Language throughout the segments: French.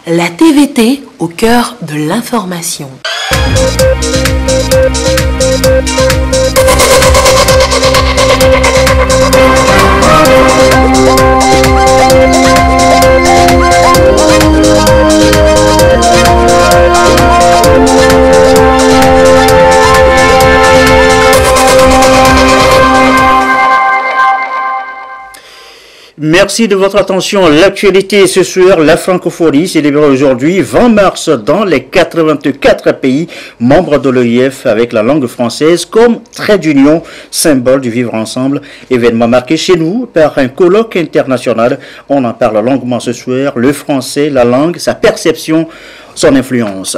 la TVT au cœur de l'information. Merci de votre attention. L'actualité ce soir, la francophonie célébrée aujourd'hui 20 mars dans les 84 pays membres de l'OIF avec la langue française comme trait d'union, symbole du vivre ensemble. Événement marqué chez nous par un colloque international. On en parle longuement ce soir. Le français, la langue, sa perception, son influence.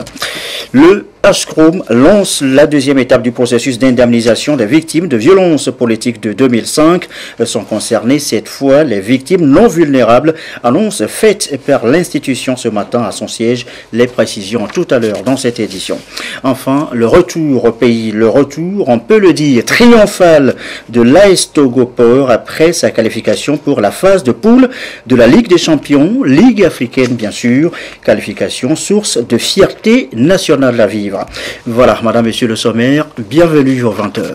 Le HCROM lance la deuxième étape du processus d'indemnisation des victimes de violences politiques de 2005. Sont concernées cette fois les victimes non vulnérables. Annonce faite par l'institution ce matin à son siège. Les précisions tout à l'heure dans cette édition. Enfin, le retour au pays, le retour, on peut le dire, triomphal de l'AS Togoport après sa qualification pour la phase de poule de la Ligue des Champions, Ligue africaine bien sûr, qualification source de fierté nationale à vivre. Voilà, madame, monsieur le sommaire, bienvenue aux 20h.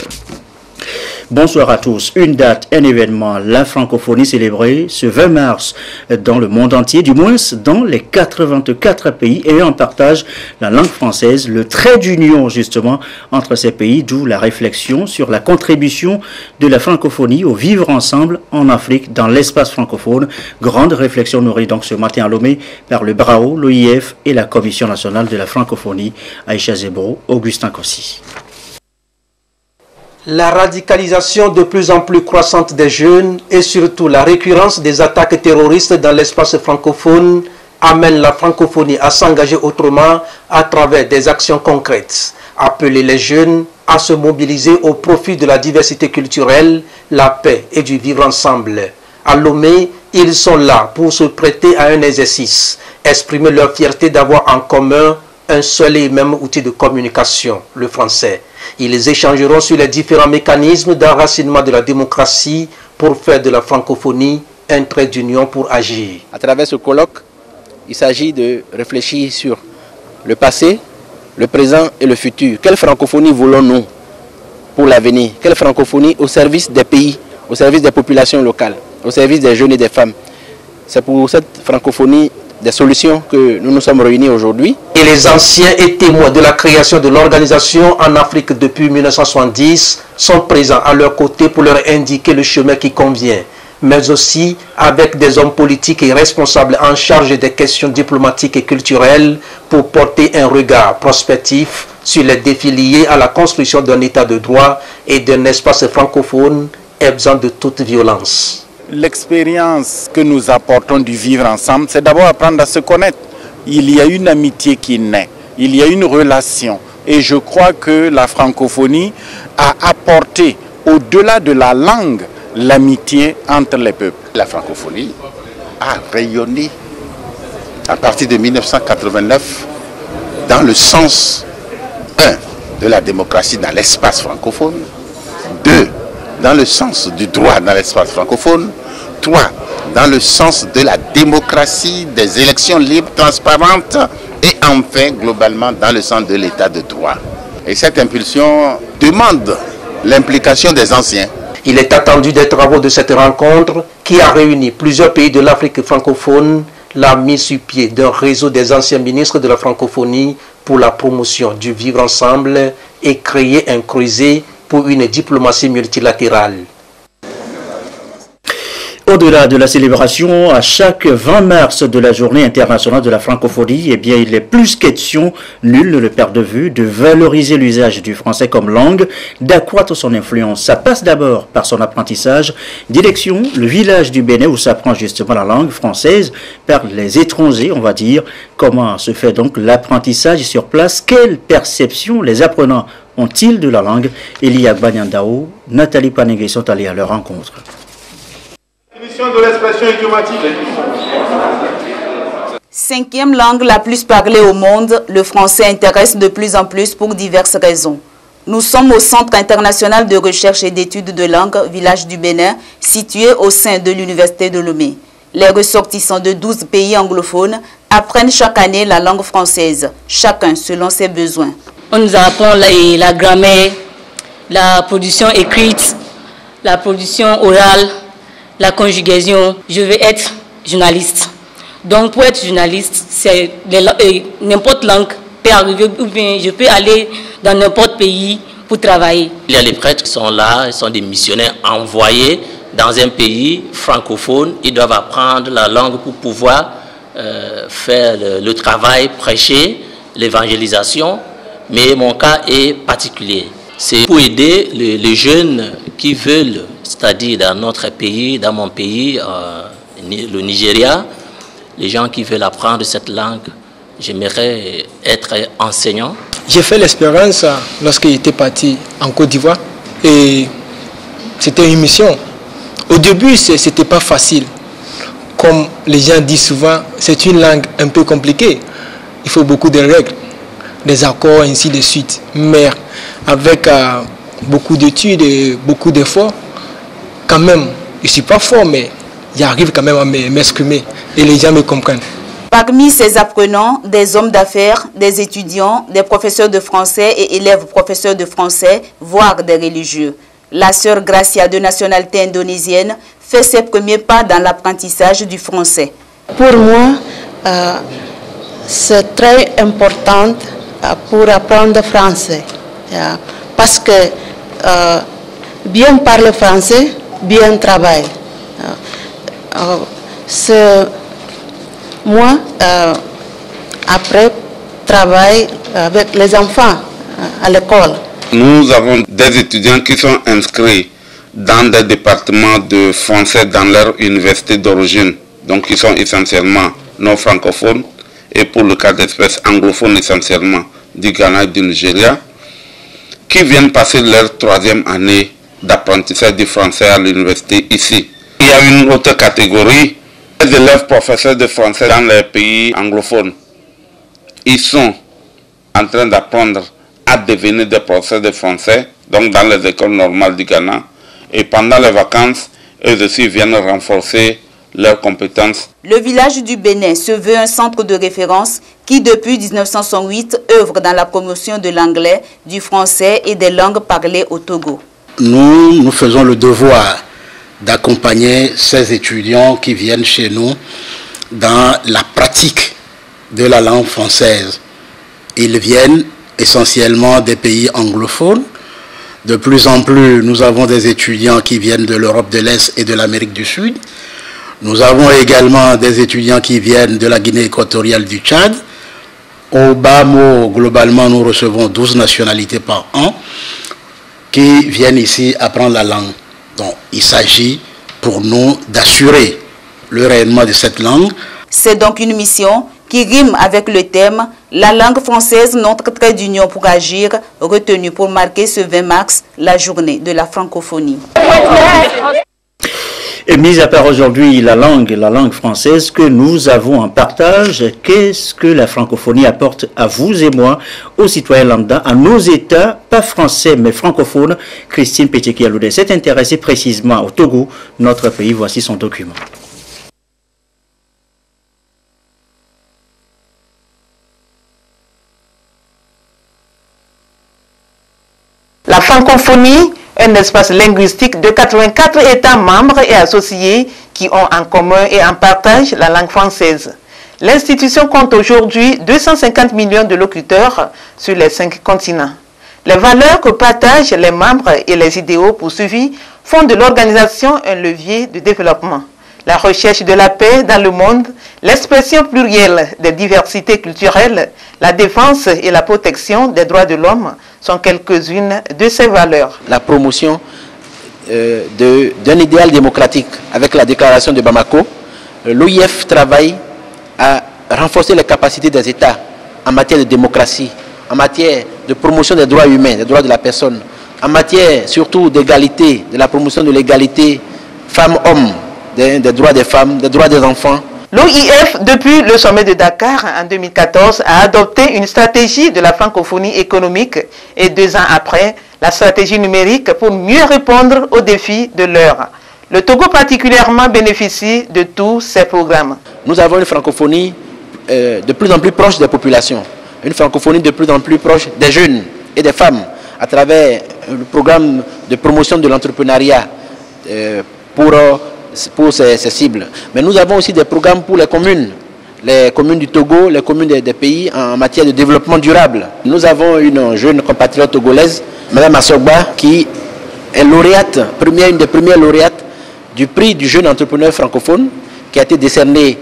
Bonsoir à tous. Une date, un événement, la francophonie célébrée ce 20 mars dans le monde entier, du moins dans les 84 pays ayant en partage la langue française, le trait d'union justement entre ces pays, d'où la réflexion sur la contribution de la francophonie au vivre ensemble en Afrique dans l'espace francophone. Grande réflexion nourrie donc ce matin à Lomé par le BRAO, l'OIF et la Commission nationale de la francophonie, Aïcha Zebro, Augustin Kossi. La radicalisation de plus en plus croissante des jeunes et surtout la récurrence des attaques terroristes dans l'espace francophone amène la francophonie à s'engager autrement à travers des actions concrètes. Appeler les jeunes à se mobiliser au profit de la diversité culturelle, la paix et du vivre ensemble. À Lomé, ils sont là pour se prêter à un exercice, exprimer leur fierté d'avoir en commun un seul et même outil de communication, le français. Ils échangeront sur les différents mécanismes d'enracinement de la démocratie pour faire de la francophonie un trait d'union pour agir. À travers ce colloque, il s'agit de réfléchir sur le passé, le présent et le futur. Quelle francophonie voulons-nous pour l'avenir? Quelle francophonie au service des pays, au service des populations locales, au service des jeunes et des femmes? C'est pour cette francophonie des solutions que nous nous sommes réunis aujourd'hui. Et les anciens et témoins de la création de l'organisation en Afrique depuis 1970 sont présents à leur côté pour leur indiquer le chemin qui convient, mais aussi avec des hommes politiques et responsables en charge des questions diplomatiques et culturelles pour porter un regard prospectif sur les défis liés à la construction d'un état de droit et d'un espace francophone exempt de toute violence. L'expérience que nous apportons du vivre ensemble, c'est d'abord apprendre à se connaître. Il y a une amitié qui naît, il y a une relation. Et je crois que la francophonie a apporté, au-delà de la langue, l'amitié entre les peuples. La francophonie a rayonné à partir de 1989 dans le sens, 1, de la démocratie dans l'espace francophone, 2, dans le sens du droit dans l'espace francophone, 3, dans le sens de la démocratie, des élections libres, transparentes, et enfin, globalement, dans le sens de l'état de droit. Et cette impulsion demande l'implication des anciens. Il est attendu des travaux de cette rencontre qui a réuni plusieurs pays de l'Afrique francophone, la mise sur pied d'un réseau des anciens ministres de la francophonie pour la promotion du vivre ensemble et créer un creuset pour une diplomatie multilatérale. Au-delà de la célébration, à chaque 20 mars de la journée internationale de la francophonie, eh bien, il est plus question, nul ne le perd de vue, de valoriser l'usage du français comme langue, d'accroître son influence. Ça passe d'abord par son apprentissage. Direction le village du Bénin où s'apprend justement la langue française par les étrangers, on va dire. Comment se fait donc l'apprentissage sur place? Quelle perception les apprenants ont-ils de la langue? Elia Gbanyandao, Nathalie Panengue sont allés à leur rencontre. De l'expression idiomatique. 5e langue la plus parlée au monde, le français intéresse de plus en plus pour diverses raisons. Nous sommes au Centre international de recherche et d'études de langue, village du Bénin, situé au sein de l'Université de Lomé. Les ressortissants de 12 pays anglophones apprennent chaque année la langue française, chacun selon ses besoins. On nous apprend la grammaire, la production écrite, la production orale, la conjugaison. Je veux être journaliste. Donc pour être journaliste, c'est n'importe langue peut arriver, ou bien je peux aller dans n'importe pays pour travailler. Il y a les prêtres qui sont là, ils sont des missionnaires envoyés dans un pays francophone. Ils doivent apprendre la langue pour pouvoir faire le travail, prêcher, l'évangélisation. Mais mon cas est particulier. C'est pour aider les jeunes qui veulent, c'est-à-dire dans notre pays, dans mon pays, le Nigeria, les gens qui veulent apprendre cette langue. J'aimerais être enseignant. J'ai fait l'expérience lorsque j'étais parti en Côte d'Ivoire et c'était une mission. Au début, ce n'était pas facile. Comme les gens disent souvent, c'est une langue un peu compliquée. Il faut beaucoup de règles, des accords, ainsi de suite. Mais avec beaucoup d'études et beaucoup d'efforts, quand même, je ne suis pas fort, mais j'arrive quand même à m'exprimer et les gens me comprennent. Parmi ces apprenants, des hommes d'affaires, des étudiants, des professeurs de français et élèves professeurs de français, voire des religieux. La sœur Gracia, de nationalité indonésienne, fait ses premiers pas dans l'apprentissage du français. Pour moi, c'est très important pour apprendre français. Parce que bien parler français, bien travailler. Moi, après, travaille avec les enfants à l'école. Nous avons des étudiants qui sont inscrits dans des départements de français dans leur université d'origine. Donc, ils sont essentiellement non francophones et pour le cas d'espèce anglophones essentiellement du Ghana et du Nigeria, qui viennent passer leur 3e année d'apprentissage du français à l'université ici. Il y a une autre catégorie, les élèves professeurs de français dans les pays anglophones. Ils sont en train d'apprendre à devenir des professeurs de français, donc dans les écoles normales du Ghana. Et pendant les vacances, eux aussi viennent renforcer leurs compétences. Le village du Bénin se veut un centre de référence qui, depuis 1908, œuvre dans la promotion de l'anglais, du français et des langues parlées au Togo. Nous faisons le devoir d'accompagner ces étudiants qui viennent chez nous dans la pratique de la langue française. Ils viennent essentiellement des pays anglophones. De plus en plus, nous avons des étudiants qui viennent de l'Europe de l'Est et de l'Amérique du Sud. Nous avons également des étudiants qui viennent de la Guinée équatoriale, du Tchad. Au BAMO, globalement, nous recevons 12 nationalités par an qui viennent ici apprendre la langue. Donc, il s'agit pour nous d'assurer le rayonnement de cette langue. C'est donc une mission qui rime avec le thème « La langue française, notre trait d'union pour agir », retenu pour marquer ce 20 mars, la journée de la francophonie. Et mis à part aujourd'hui la langue française que nous avons en partage, qu'est-ce que la francophonie apporte à vous et moi, aux citoyens lambda, à nos États, pas français mais francophones? Christine Pétikialoudé s'est intéressée précisément au Togo, notre pays. Voici son document. La francophonie, un espace linguistique de 84 États membres et associés qui ont en commun et en partage la langue française. L'institution compte aujourd'hui 250 millions de locuteurs sur les 5 continents. Les valeurs que partagent les membres et les idéaux poursuivis font de l'organisation un levier de développement. La recherche de la paix dans le monde, l'expression plurielle des diversités culturelles, la défense et la protection des droits de l'homme sont quelques-unes de ces valeurs. La promotion d'un idéal démocratique avec la déclaration de Bamako, l'OIF travaille à renforcer les capacités des États en matière de démocratie, en matière de promotion des droits humains, des droits de la personne, en matière surtout d'égalité, de la promotion de l'égalité femmes-hommes, des droits des femmes, des droits des enfants. L'OIF, depuis le sommet de Dakar en 2014, a adopté une stratégie de la francophonie économique et 2 ans après, la stratégie numérique pour mieux répondre aux défis de l'heure. Le Togo particulièrement bénéficie de tous ces programmes. Nous avons une francophonie de plus en plus proche des populations, une francophonie de plus en plus proche des jeunes et des femmes à travers le programme de promotion de l'entrepreneuriat pour ces cibles. Mais nous avons aussi des programmes pour les communes du Togo, les communes des pays en matière de développement durable. Nous avons une jeune compatriote togolaise, Mme Assogba, qui est lauréate, une des premières lauréates du prix du jeune entrepreneur francophone qui a été décerné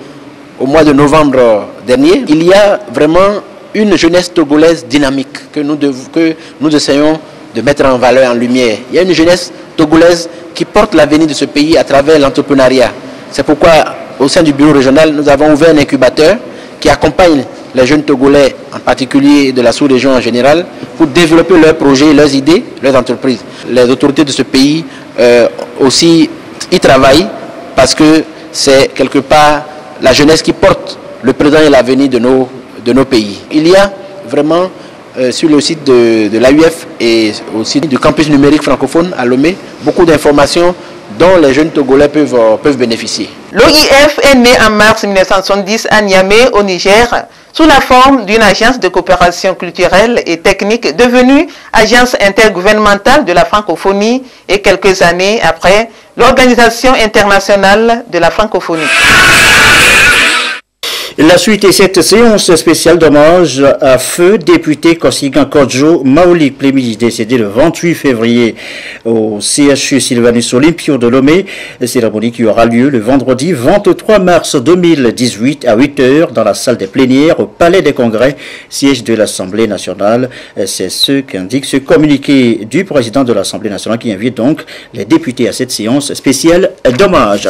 au mois de novembre dernier. Il y a vraiment une jeunesse togolaise dynamique que nous essayons de mettre en valeur, en lumière. Il y a une jeunesse togolaise qui porte l'avenir de ce pays à travers l'entrepreneuriat. C'est pourquoi, au sein du bureau régional, nous avons ouvert un incubateur qui accompagne les jeunes Togolais, en particulier de la sous-région en général, pour développer leurs projets, leurs idées, leurs entreprises. Les autorités de ce pays aussi y travaillent parce que c'est quelque part la jeunesse qui porte le présent et l'avenir de nos pays. Il y a vraiment sur le site de l'AUF et au site du campus numérique francophone à Lomé beaucoup d'informations dont les jeunes Togolais peuvent bénéficier. L'OIF est né en mars 1970 à Niamey, au Niger, sous la forme d'une agence de coopération culturelle et technique devenue agence intergouvernementale de la francophonie et quelques années après, l'Organisation internationale de la francophonie. La suite est cette séance spéciale d'hommage à feu député Kosigan Kodjo Maolik Plémidi, décédé le 28 février au CHU Sylvanus Olympio de Lomé. Cérémonie qui aura lieu le vendredi 23 mars 2018 à 8h dans la salle des plénières au Palais des Congrès, siège de l'Assemblée nationale. C'est ce qu'indique ce communiqué du président de l'Assemblée nationale qui invite donc les députés à cette séance spéciale d'hommage.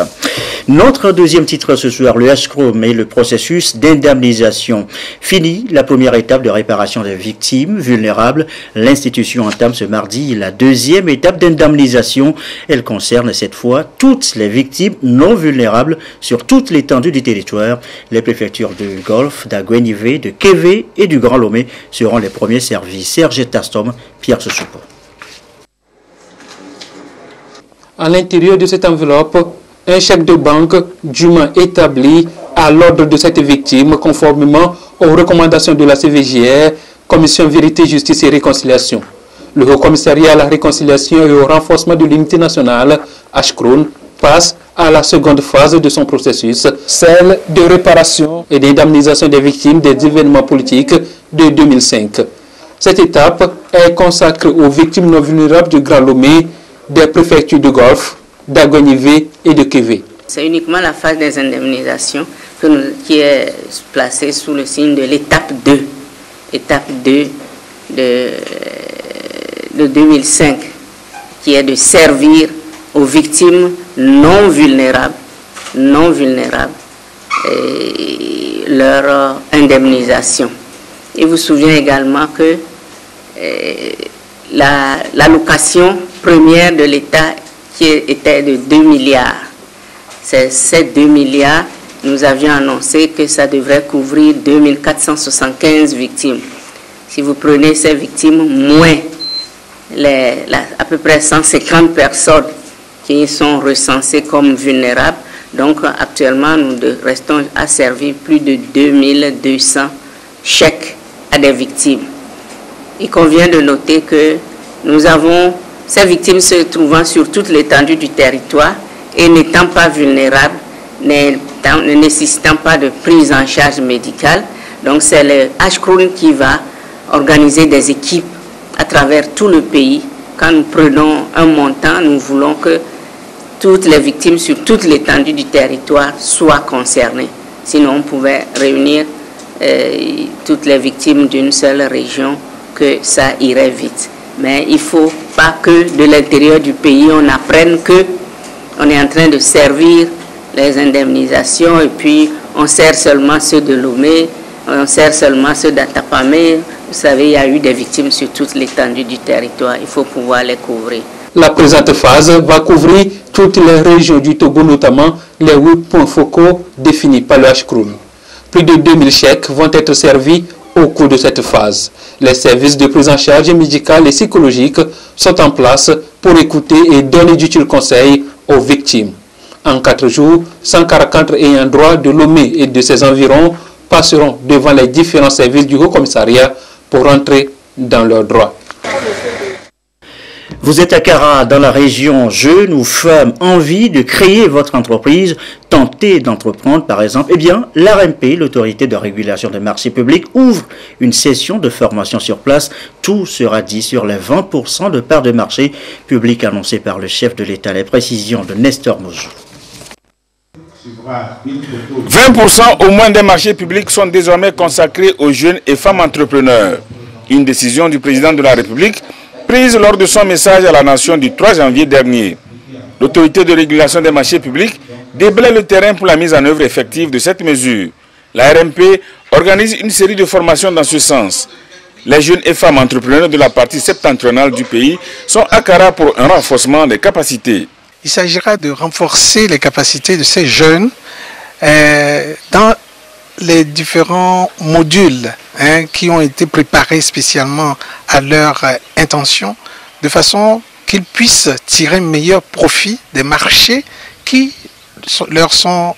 Notre deuxième titre ce soir, le HCROM et le processus d'indemnisation. Fini la première étape de réparation des victimes vulnérables. L'institution entame ce mardi la deuxième étape d'indemnisation. Elle concerne cette fois toutes les victimes non vulnérables sur toute l'étendue du territoire. Les préfectures de Golfe, d'Aguenivé, de Kévé et du Grand Lomé seront les premiers servis. Serge Tastom, Pierre Sosoupo. À l'intérieur de cette enveloppe, un chèque de banque dûment établi à l'ordre de cette victime conformément aux recommandations de la CVJR, Commission Vérité, Justice et Réconciliation. Le Haut Commissariat à la Réconciliation et au renforcement de l'unité nationale, HCRON, passe à la seconde phase de son processus, celle de réparation et d'indemnisation des victimes des événements politiques de 2005. Cette étape est consacrée aux victimes non vulnérables du Grand Lomé, des préfectures de Golfe, d'Aguenivé et de Kévé. C'est uniquement la phase des indemnisations qui est placée sous le signe de l'étape 2. Étape 2 de 2005, qui est de servir aux victimes non vulnérables et leur indemnisation. Il vous souvient également que l'allocation première de l'État qui était de 2 milliards. Ces 2 milliards, nous avions annoncé que ça devrait couvrir 2475 victimes. Si vous prenez ces victimes, moins à peu près 150 personnes qui sont recensées comme vulnérables, donc actuellement nous restons à servir plus de 2200 chèques à des victimes. Il convient de noter que nous avons ces victimes se trouvant sur toute l'étendue du territoire et n'étant pas vulnérables, ne nécessitant pas de prise en charge médicale. Donc c'est le HCRON qui va organiser des équipes à travers tout le pays. Quand nous prenons un montant, nous voulons que toutes les victimes sur toute l'étendue du territoire soient concernées. Sinon on pouvait réunir toutes les victimes d'une seule région, que ça irait vite. Mais il ne faut pas que de l'intérieur du pays, on apprenne qu'on est en train de servir les indemnisations et puis on sert seulement ceux de Lomé, on sert seulement ceux d'Atapamé. Vous savez, il y a eu des victimes sur toute l'étendue du territoire. Il faut pouvoir les couvrir. La présente phase va couvrir toutes les régions du Togo, notamment les 8 points focaux définis par le HCRON. Plus de 2000 chèques vont être servis au cours de cette phase. Les services de prise en charge médicale et psychologique sont en place pour écouter et donner d'utiles conseils aux victimes. En 4 jours, 144 ayants droit de Lomé et de ses environs passeront devant les différents services du Haut Commissariat pour rentrer dans leurs droits. Vous êtes à Kara, dans la région, jeunes ou femmes, envie de créer votre entreprise, tenter d'entreprendre par exemple, eh bien, l'ARMP, l'autorité de régulation des marchés publics, ouvre une session de formation sur place. Tout sera dit sur les 20% de parts de marché public annoncés par le chef de l'État. Les précisions de Nestor Moujou. 20% au moins des marchés publics sont désormais consacrés aux jeunes et femmes entrepreneurs. Une décision du président de la République prise lors de son message à la nation du 3 janvier dernier. L'autorité de régulation des marchés publics déblaye le terrain pour la mise en œuvre effective de cette mesure. La RMP organise une série de formations dans ce sens. Les jeunes et femmes entrepreneurs de la partie septentrionale du pays sont à Kara pour un renforcement des capacités. Il s'agira de renforcer les capacités de ces jeunes dans les différents modules qui ont été préparés spécialement à leur intention, de façon qu'ils puissent tirer meilleur profit des marchés qui leur sont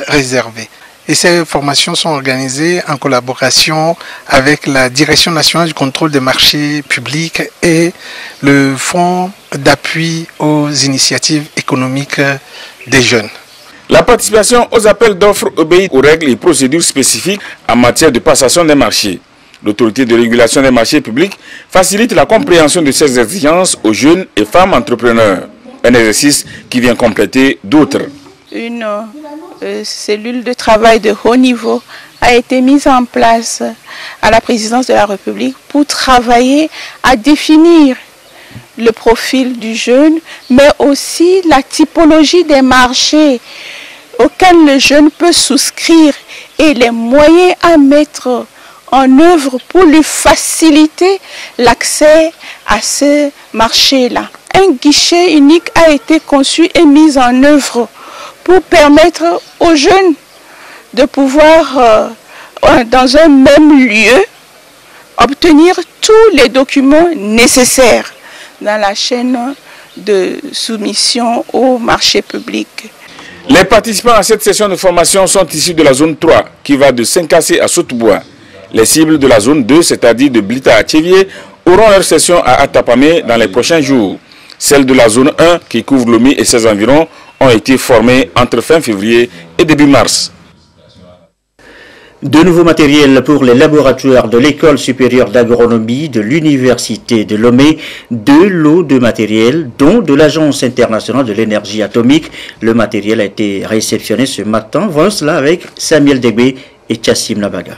réservés. Et ces formations sont organisées en collaboration avec la Direction nationale du contrôle des marchés publics et le Fonds d'appui aux initiatives économiques des jeunes. La participation aux appels d'offres obéit aux règles et procédures spécifiques en matière de passation des marchés. L'autorité de régulation des marchés publics facilite la compréhension de ces exigences aux jeunes et femmes entrepreneurs. Un exercice qui vient compléter d'autres. Une cellule de travail de haut niveau a été mise en place à la présidence de la République pour travailler à définir le profil du jeune, mais aussi la typologie des marchés auxquels le jeune peut souscrire et les moyens à mettre en œuvre pour lui faciliter l'accès à ces marchés-là. Un guichet unique a été conçu et mis en œuvre pour permettre aux jeunes de pouvoir, dans un même lieu, obtenir tous les documents nécessaires dans la chaîne de soumission au marché public. Les participants à cette session de formation sont issus de la zone 3, qui va de Saint-Cassé à Saute-Bois. Les cibles de la zone 2, c'est-à-dire de Blita à Tchévier, auront leur session à Atapamé dans les prochains jours. Celles de la zone 1, qui couvre Lomé et ses environs, ont été formées entre fin février et début mars. De nouveaux matériels pour les laboratoires de l'École supérieure d'agronomie de l'Université de Lomé, 2 lots de matériel, dont de l'Agence internationale de l'énergie atomique. Le matériel a été réceptionné ce matin. Voyons cela avec Samuel Degbe et Chassim Nabaga.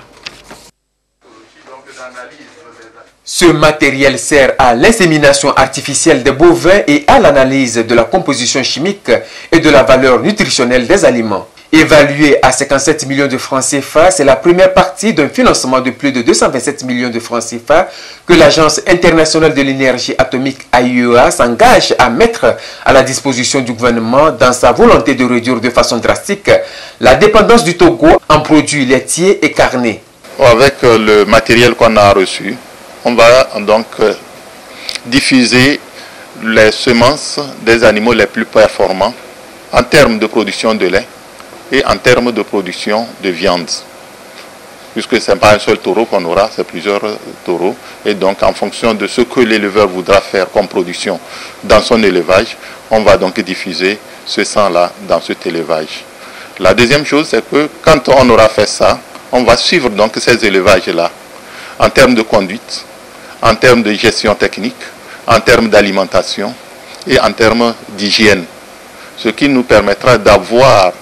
Ce matériel sert à l'insémination artificielle des bovins et à l'analyse de la composition chimique et de la valeur nutritionnelle des aliments. Évalué à 57 millions de francs CFA, c'est la première partie d'un financement de plus de 227 millions de francs CFA que l'Agence internationale de l'énergie atomique AIEA s'engage à mettre à la disposition du gouvernement dans sa volonté de réduire de façon drastique la dépendance du Togo en produits laitiers et carnés. Avec le matériel qu'on a reçu, on va donc diffuser les semences des animaux les plus performants en termes de production de lait et en termes de production de viande. Puisque ce n'est pas un seul taureau qu'on aura, c'est plusieurs taureaux. Et donc en fonction de ce que l'éleveur voudra faire comme production dans son élevage, on va donc diffuser ce sang-là dans cet élevage. La deuxième chose, c'est que quand on aura fait ça, on va suivre donc ces élevages-là en termes de conduite, en termes de gestion technique, en termes d'alimentation et en termes d'hygiène. Ce qui nous permettra d'avoir,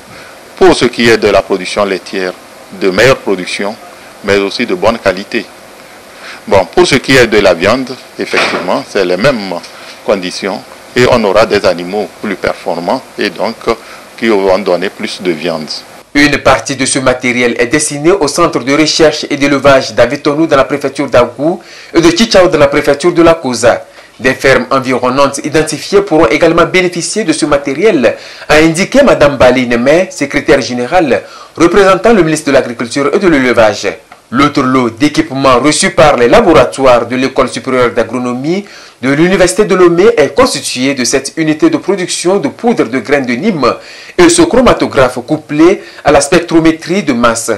pour ce qui est de la production laitière, de meilleure production, mais aussi de bonne qualité. Bon, pour ce qui est de la viande, effectivement, c'est les mêmes conditions et on aura des animaux plus performants et donc qui vont donner plus de viande. Une partie de ce matériel est destinée au centre de recherche et d'élevage d'Avitonou dans la préfecture d'Agou et de Chichao dans la préfecture de la Koza. Des fermes environnantes identifiées pourront également bénéficier de ce matériel, a indiqué Mme Bali Neme, secrétaire générale, représentant le ministre de l'Agriculture et de l'Élevage. L'autre lot d'équipements reçus par les laboratoires de l'École supérieure d'agronomie de l'Université de Lomé est constitué de cette unité de production de poudre de graines de Nîmes et ce chromatographe couplé à la spectrométrie de masse.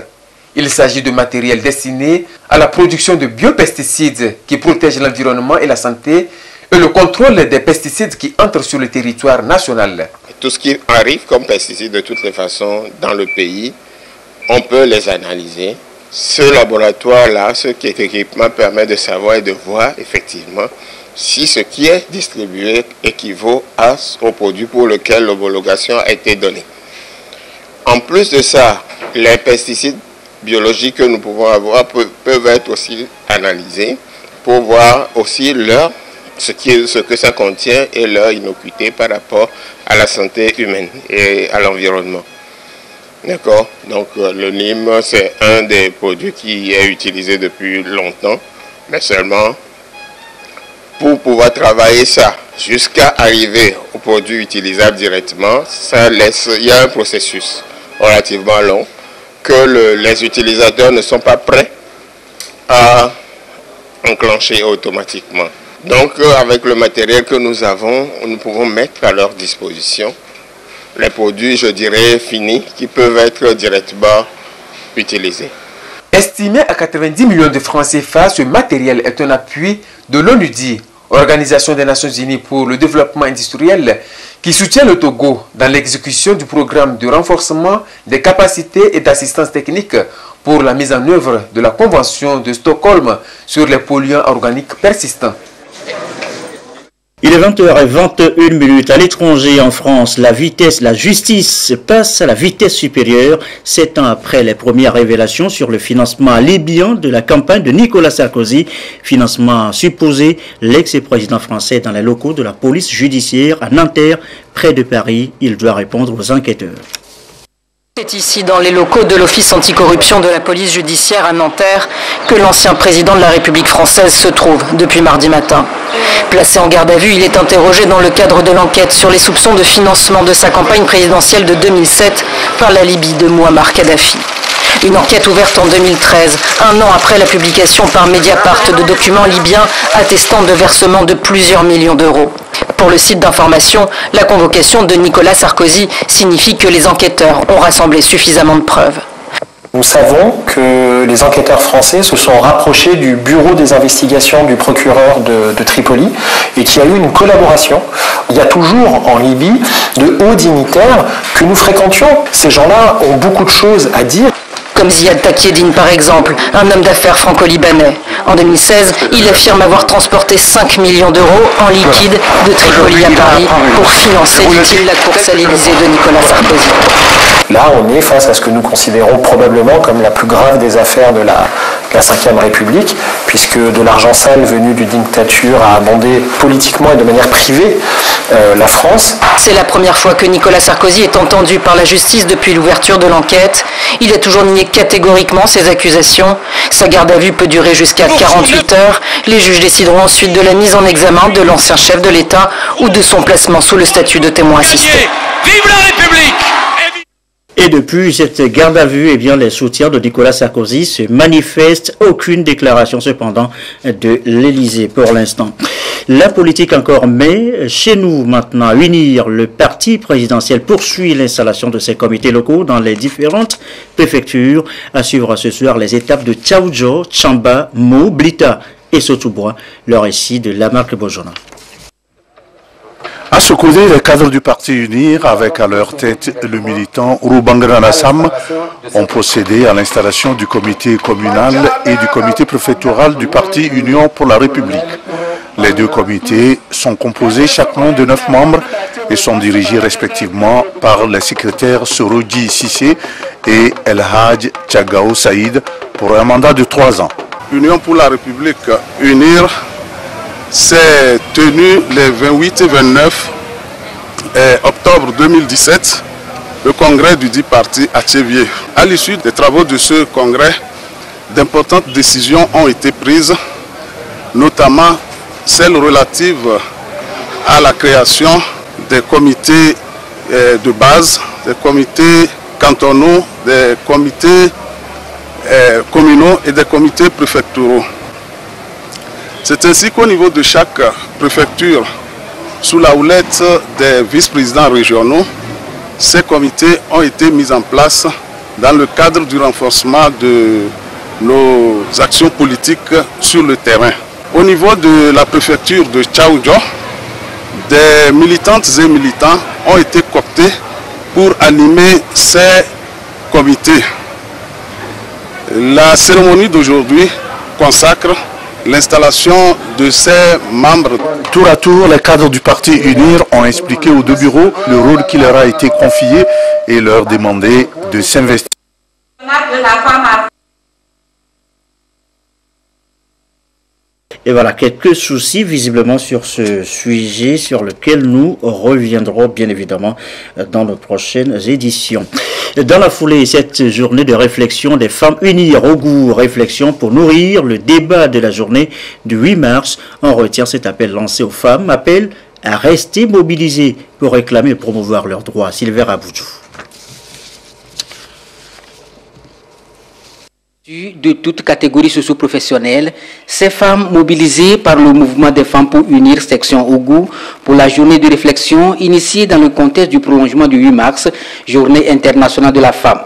Il s'agit de matériel destiné à la production de biopesticides qui protègent l'environnement et la santé et le contrôle des pesticides qui entrent sur le territoire national. Tout ce qui arrive comme pesticides de toutes les façons dans le pays, on peut les analyser. Ce laboratoire-là, ce qui est équipement permet de savoir et de voir effectivement si ce qui est distribué équivaut au produit pour lequel l'homologation a été donnée. En plus de ça, les pesticides biologiques que nous pouvons avoir peuvent être aussi analysés pour voir aussi ce que ça contient et leur innocuité par rapport à la santé humaine et à l'environnement. D'accord? Donc le Nîmes, c'est un des produits qui est utilisé depuis longtemps, mais seulement pour pouvoir travailler ça jusqu'à arriver au produit utilisable directement, il y a un processus relativement long que les utilisateurs ne sont pas prêts à enclencher automatiquement. Donc avec le matériel que nous avons, nous pouvons mettre à leur disposition les produits, je dirais, finis, qui peuvent être directement utilisés. Estimé à 90 millions de francs CFA, ce matériel est un appui de l'ONUDI, Organisation des Nations Unies pour le développement industriel, qui soutient le Togo dans l'exécution du programme de renforcement des capacités et d'assistance technique pour la mise en œuvre de la Convention de Stockholm sur les polluants organiques persistants. Il est 20h21 à l'étranger en France. La justice passe à la vitesse supérieure 7 ans après les premières révélations sur le financement libyen de la campagne de Nicolas Sarkozy. Financement supposé, l'ex-président français dans les locaux de la police judiciaire à Nanterre, près de Paris. Il doit répondre aux enquêteurs. C'est ici, dans les locaux de l'Office anticorruption de la police judiciaire à Nanterre, que l'ancien président de la République française se trouve depuis mardi matin. Placé en garde à vue, il est interrogé dans le cadre de l'enquête sur les soupçons de financement de sa campagne présidentielle de 2007 par la Libye de Mouammar Kadhafi. Une enquête ouverte en 2013, un an après la publication par Mediapart de documents libyens attestant de versements de plusieurs millions d'euros. Pour le site d'information, la convocation de Nicolas Sarkozy signifie que les enquêteurs ont rassemblé suffisamment de preuves. Nous savons que les enquêteurs français se sont rapprochés du bureau des investigations du procureur de Tripoli et qu'il y a eu une collaboration. Il y a toujours en Libye de hauts dignitaires que nous fréquentions. Ces gens-là ont beaucoup de choses à dire. Comme Ziad Takieddine par exemple, un homme d'affaires franco-libanais. En 2016, il affirme avoir transporté 5 millions d'euros en liquide de Tripoli à Paris pour financer, dit-il, la course à l'Élysée de Nicolas Sarkozy. Là, on est face à ce que nous considérons probablement comme la plus grave des affaires de la Ve République, puisque de l'argent sale venu d'une dictature a abondé politiquement et de manière privée la France. C'est la première fois que Nicolas Sarkozy est entendu par la justice depuis l'ouverture de l'enquête. Il a toujours nié catégoriquement ces accusations. Sa garde à vue peut durer jusqu'à 48 heures. Les juges décideront ensuite de la mise en examen de l'ancien chef de l'État ou de son placement sous le statut de témoin assisté. Vive la République! Et depuis cette garde à vue, eh bien, les soutiens de Nicolas Sarkozy se manifestent. Aucune déclaration cependant de l'Élysée pour l'instant. La politique encore, mais chez nous maintenant, unir le parti présidentiel poursuit l'installation de ses comités locaux dans les différentes préfectures. À suivre ce soir les étapes de Tchaoudjo, Tchamba, Mo, Blita et Sotoubois. Le récit de Lamarck Bojona. À ce côté, les cadres du parti UNIR, avec à leur tête le militant Roubangra Nassam, ont procédé à l'installation du comité communal et du comité préfectoral du parti Union pour la République. Les deux comités sont composés chacun de 9 membres et sont dirigés respectivement par les secrétaires Soroji Sissé et El Hadj Tchagao Saïd pour un mandat de 3 ans. Union pour la République, UNIR, s'est tenu les 28 et 29 octobre 2017, le congrès du dit parti à Tchévier. À l'issue des travaux de ce congrès, d'importantes décisions ont été prises, notamment celles relatives à la création des comités de base, des comités cantonaux, des comités communaux et des comités préfectoraux. C'est ainsi qu'au niveau de chaque préfecture, sous la houlette des vice-présidents régionaux, ces comités ont été mis en place dans le cadre du renforcement de nos actions politiques sur le terrain. Au niveau de la préfecture de Tchaoudjo, des militantes et militants ont été cooptés pour animer ces comités. La cérémonie d'aujourd'hui consacre l'installation de ces membres. Tour à tour, les cadres du parti UNIR ont expliqué aux deux bureaux le rôle qui leur a été confié et leur demandé de s'investir. Et voilà, quelques soucis visiblement sur ce sujet sur lequel nous reviendrons bien évidemment dans nos prochaines éditions. Dans la foulée, cette journée de réflexion des femmes unies au goût, réflexion pour nourrir le débat de la journée du 8 mars. On retient cet appel lancé aux femmes, appel à rester mobilisées pour réclamer et promouvoir leurs droits. Sylvain Aboudjou. De toutes catégories socio-professionnelles, ces femmes mobilisées par le mouvement des femmes pour unir section Ougou pour la journée de réflexion initiée dans le contexte du prolongement du 8 mars, journée internationale de la femme.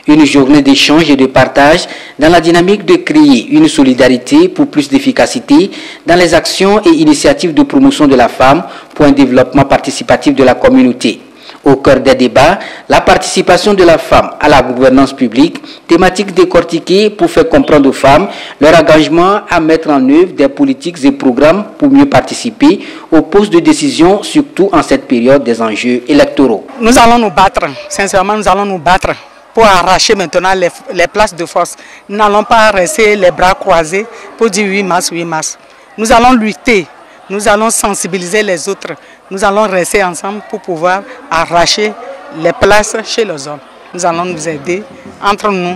Une journée d'échange et de partage dans la dynamique de créer une solidarité pour plus d'efficacité dans les actions et initiatives de promotion de la femme pour un développement participatif de la communauté. Au cœur des débats, la participation de la femme à la gouvernance publique, thématique décortiquée pour faire comprendre aux femmes leur engagement à mettre en œuvre des politiques et programmes pour mieux participer aux postes de décision, surtout en cette période des enjeux électoraux. Nous allons nous battre, sincèrement nous allons nous battre pour arracher maintenant les places de force. Nous n'allons pas rester les bras croisés pour dire 8 mars, 8 mars. Nous allons lutter. Nous allons sensibiliser les autres. Nous allons rester ensemble pour pouvoir arracher les places chez les hommes. Nous allons nous aider entre nous.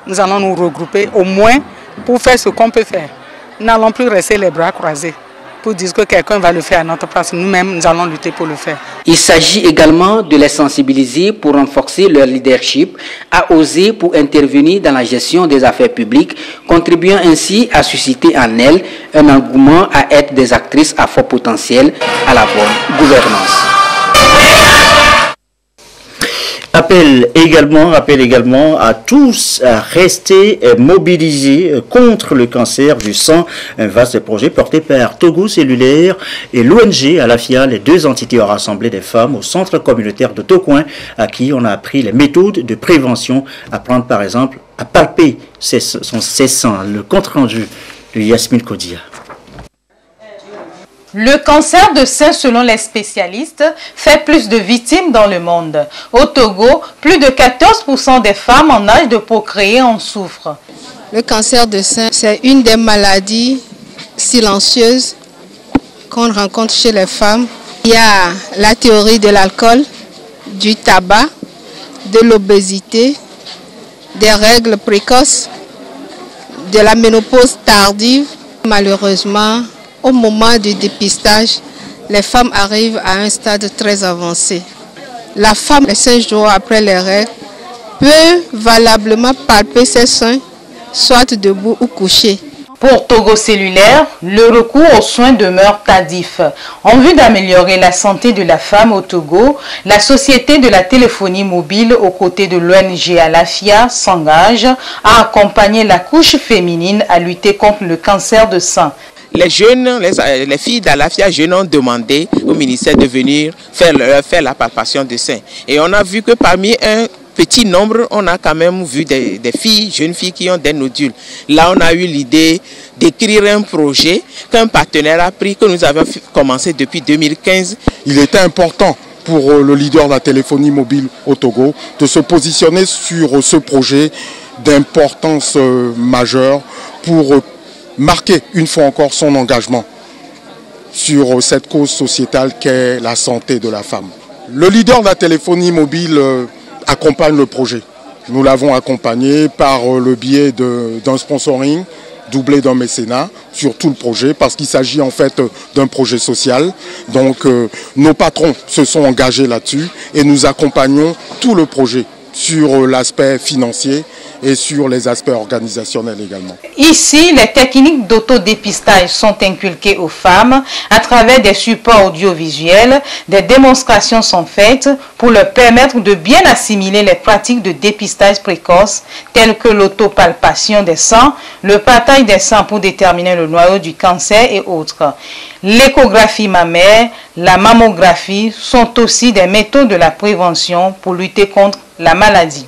Nous allons nous regrouper au moins pour faire ce qu'on peut faire. Nous n'allons plus rester les bras croisés pour dire que quelqu'un va le faire à notre place. Nous-mêmes, nous allons lutter pour le faire. Il s'agit également de les sensibiliser pour renforcer leur leadership, à oser pour intervenir dans la gestion des affaires publiques, contribuant ainsi à susciter en elles un engouement à être des actrices à fort potentiel à la bonne gouvernance. Appel également à tous à rester mobilisés contre le cancer du sang. Un vaste projet porté par Togo Cellulaire et l'ONG Alafia, les deux entités ont rassemblé des femmes au centre communautaire de Tocoin à qui on a appris les méthodes de prévention, à prendre par exemple à palper ses seins. Le compte rendu de Yasmine Kodia. Le cancer de sein, selon les spécialistes, fait plus de victimes dans le monde. Au Togo, plus de 14% des femmes en âge de procréer en souffrent. Le cancer de sein, c'est une des maladies silencieuses qu'on rencontre chez les femmes. Il y a la théorie de l'alcool, du tabac, de l'obésité, des règles précoces, de la ménopause tardive. Malheureusement, au moment du dépistage, les femmes arrivent à un stade très avancé. La femme, les 5 jours après les règles, peut valablement palper ses seins, soit debout ou couché. Pour Togo Cellulaire, le recours aux soins demeure tardif. En vue d'améliorer la santé de la femme au Togo, la Société de la téléphonie mobile aux côtés de l'ONG Alafia s'engage à accompagner la couche féminine à lutter contre le cancer de sein. Les jeunes, les filles d'Alafia jeunes ont demandé au ministère de venir faire la palpation de sein. Et on a vu que parmi un petit nombre, on a quand même vu des filles, jeunes filles qui ont des nodules. Là, on a eu l'idée d'écrire un projet qu'un partenaire a pris, que nous avons commencé depuis 2015. Il était important pour le leader de la téléphonie mobile au Togo de se positionner sur ce projet d'importance majeure pour marquer une fois encore son engagement sur cette cause sociétale qu'est la santé de la femme. Le leader de la téléphonie mobile accompagne le projet. Nous l'avons accompagné par le biais d'un sponsoring doublé d'un mécénat sur tout le projet parce qu'il s'agit en fait d'un projet social. Donc nos patrons se sont engagés là-dessus et nous accompagnons tout le projet sur l'aspect financier et sur les aspects organisationnels également. Ici, les techniques d'autodépistage sont inculquées aux femmes à travers des supports audiovisuels. Des démonstrations sont faites pour leur permettre de bien assimiler les pratiques de dépistage précoce telles que l'autopalpation des sangs, le partage des sangs pour déterminer le noyau du cancer et autres. L'échographie mammaire, la mammographie sont aussi des méthodes de la prévention pour lutter contre la maladie.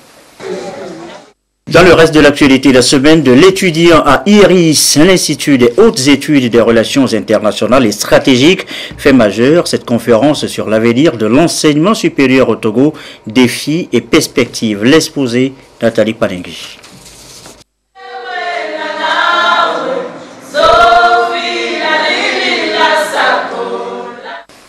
Dans le reste de l'actualité, la semaine de l'étudiant à IRIS, l'Institut des hautes études des relations internationales et stratégiques, fait majeur cette conférence sur l'avenir de l'enseignement supérieur au Togo, défis et perspectives. L'exposé Nathalie Panengui.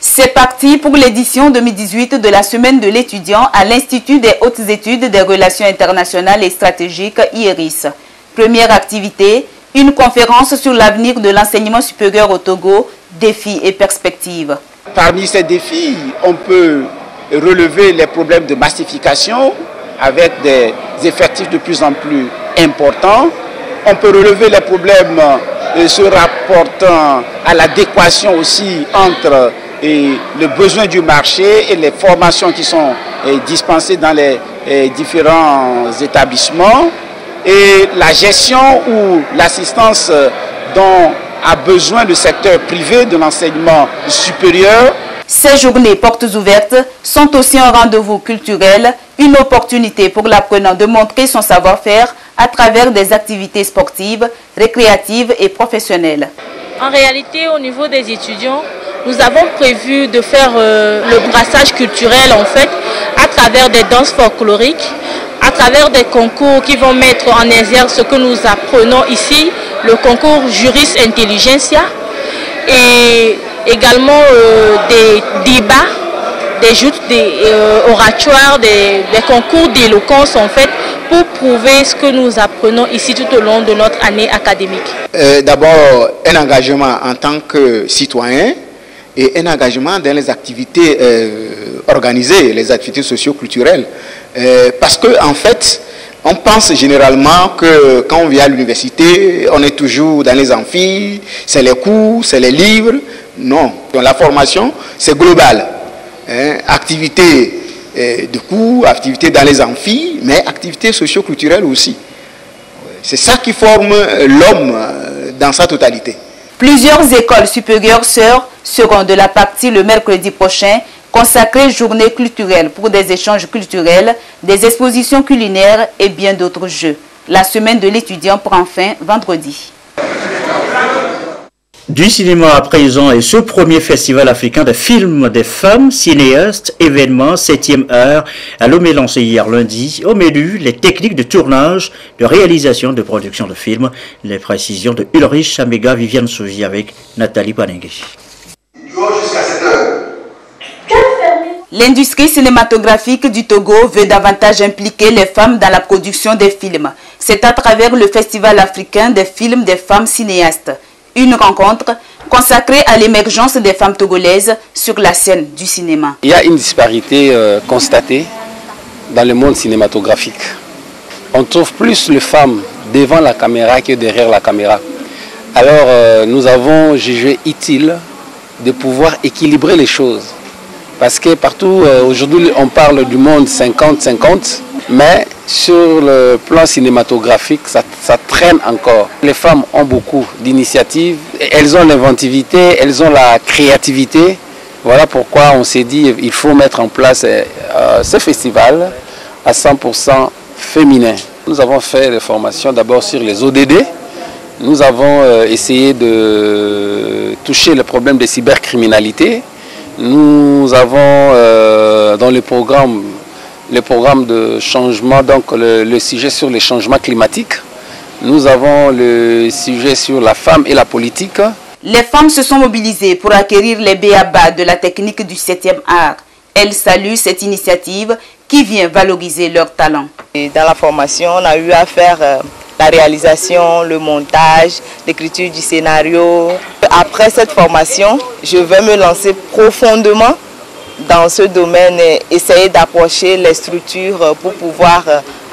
C'est parti pour l'édition 2018 de la semaine de l'étudiant à l'Institut des hautes études des relations internationales et stratégiques IRIS. Première activité, une conférence sur l'avenir de l'enseignement supérieur au Togo, défis et perspectives. Parmi ces défis, on peut relever les problèmes de massification avec des effectifs de plus en plus importants. On peut relever les problèmes se rapportant à l'adéquation aussi entre le besoin du marché et les formations qui sont dispensées dans les différents établissements et la gestion ou l'assistance dont a besoin le secteur privé de l'enseignement supérieur. Ces journées portes ouvertes sont aussi un rendez-vous culturel, une opportunité pour l'apprenant de montrer son savoir-faire à travers des activités sportives, récréatives et professionnelles. En réalité, au niveau des étudiants, nous avons prévu de faire le brassage culturel en fait à travers des danses folkloriques, à travers des concours qui vont mettre en exergue ce que nous apprenons ici, le concours Juris Intelligentsia et également des débats, des joutes, des oratoires, des concours d'éloquence en fait pour prouver ce que nous apprenons ici tout au long de notre année académique. D'abord, un engagement en tant que citoyen et un engagement dans les activités organisées, les activités socio-culturelles. Parce que en fait, on pense généralement que quand on vient à l'université, on est toujours dans les amphis, c'est les cours, c'est les livres. Non, donc la formation, c'est global. Activités de cours, activités dans les amphis, mais activités socio-culturelles aussi. C'est ça qui forme l'homme dans sa totalité. Plusieurs écoles supérieures sœurs seront de la partie le mercredi prochain consacrées journée culturelle pour des échanges culturels, des expositions culinaires et bien d'autres jeux. La semaine de l'étudiant prend fin vendredi. Du cinéma à présent et ce premier festival africain de films des femmes cinéastes, événement 7e heure à Lomé lancé hier lundi. Au menu, les techniques de tournage, de réalisation, de production de films. Les précisions de Ulrich Chamega, Viviane Sougy avec Nathalie Panengue. L'industrie cinématographique du Togo veut davantage impliquer les femmes dans la production des films. C'est à travers le Festival africain des films des femmes cinéastes. Une rencontre consacrée à l'émergence des femmes togolaises sur la scène du cinéma. Il y a une disparité constatée dans le monde cinématographique. On trouve plus les femmes devant la caméra que derrière la caméra. Alors nous avons jugé utile de pouvoir équilibrer les choses. Parce que partout, aujourd'hui, on parle du monde 50-50, mais sur le plan cinématographique, ça traîne encore. Les femmes ont beaucoup d'initiatives, elles ont l'inventivité, elles ont la créativité. Voilà pourquoi on s'est dit qu'il faut mettre en place ce festival à 100% féminin. Nous avons fait des formations d'abord sur les ODD. Nous avons essayé de toucher le problème de cybercriminalité. Nous avons dans le programme de changement, donc le sujet sur les changements climatiques. Nous avons le sujet sur la femme et la politique. Les femmes se sont mobilisées pour acquérir les b.a.-ba de la technique du 7e art. Elles saluent cette initiative qui vient valoriser leur talent. Et dans la formation, on a eu à faire la réalisation, le montage, l'écriture du scénario. Après cette formation, je vais me lancer profondément dans ce domaine, essayer d'approcher les structures pour pouvoir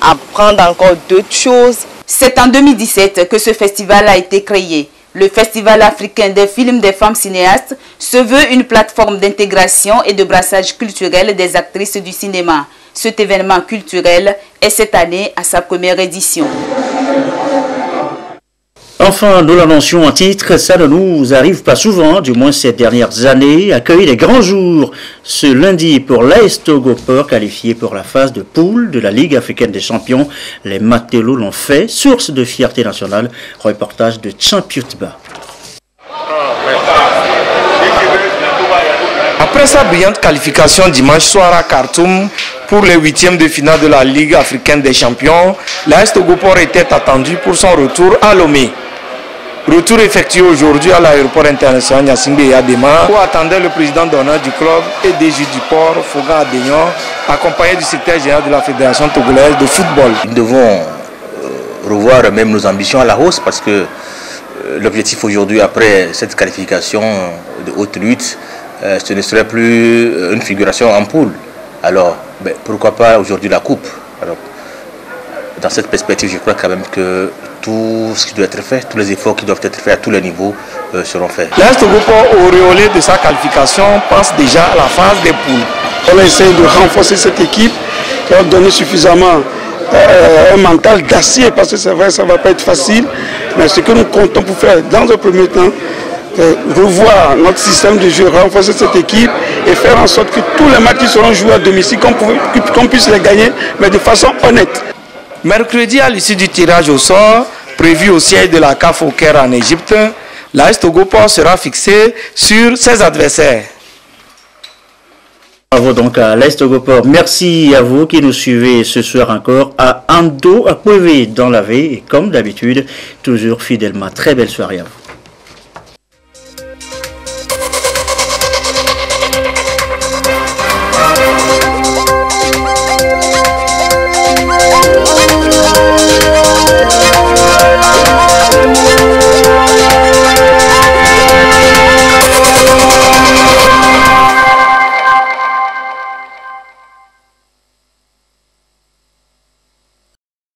apprendre encore d'autres choses. C'est en 2017 que ce festival a été créé. Le Festival africain des films des femmes cinéastes se veut une plateforme d'intégration et de brassage culturel des actrices du cinéma. Cet événement culturel est cette année à sa première édition. Enfin, nous l'annoncions en titre, ça ne nous arrive pas souvent, du moins ces dernières années, accueillir les grands jours ce lundi pour l'AS Togo Port, qualifié pour la phase de poule de la Ligue africaine des champions. Les Matelots l'ont fait, source de fierté nationale. Reportage de Champiutba. Après sa brillante qualification dimanche soir à Khartoum pour les huitièmes de finale de la Ligue africaine des champions, l'AS Togo Port était attendu pour son retour à Lomé. Retour effectué aujourd'hui à l'aéroport international Gnassingbé et Adema, où attendait le président d'honneur du club et DG du port, Foga Adéon, accompagné du secrétaire général de la Fédération togolaise de football. Nous devons revoir même nos ambitions à la hausse parce que l'objectif aujourd'hui, après cette qualification de haute lutte, ce ne serait plus une figuration en poule. Alors, pourquoi pas aujourd'hui la coupe? Alors, dans cette perspective, je crois quand même que tout ce qui doit être fait, tous les efforts qui doivent être faits à tous les niveaux seront faits. L'AS Togo Port, auréolé de sa qualification, pense déjà à la phase des poules. On essaie de renforcer cette équipe, leur donner suffisamment un mental d'acier, parce que c'est vrai, ça ne va pas être facile, mais ce que nous comptons pour faire dans un premier temps, revoir notre système de jeu, renforcer cette équipe et faire en sorte que tous les matchs qui seront joués à domicile, qu'on puisse les gagner, mais de façon honnête. Mercredi, à l'issue du tirage au sort, prévu au siège de la CAF au Caire en Égypte, l'AS Togo Port sera fixé sur ses adversaires. Bravo donc à l'AS Togo Port. Merci à vous qui nous suivez ce soir encore à Ando, à Pouévé dans la V et comme d'habitude, toujours fidèlement. Très belle soirée à vous.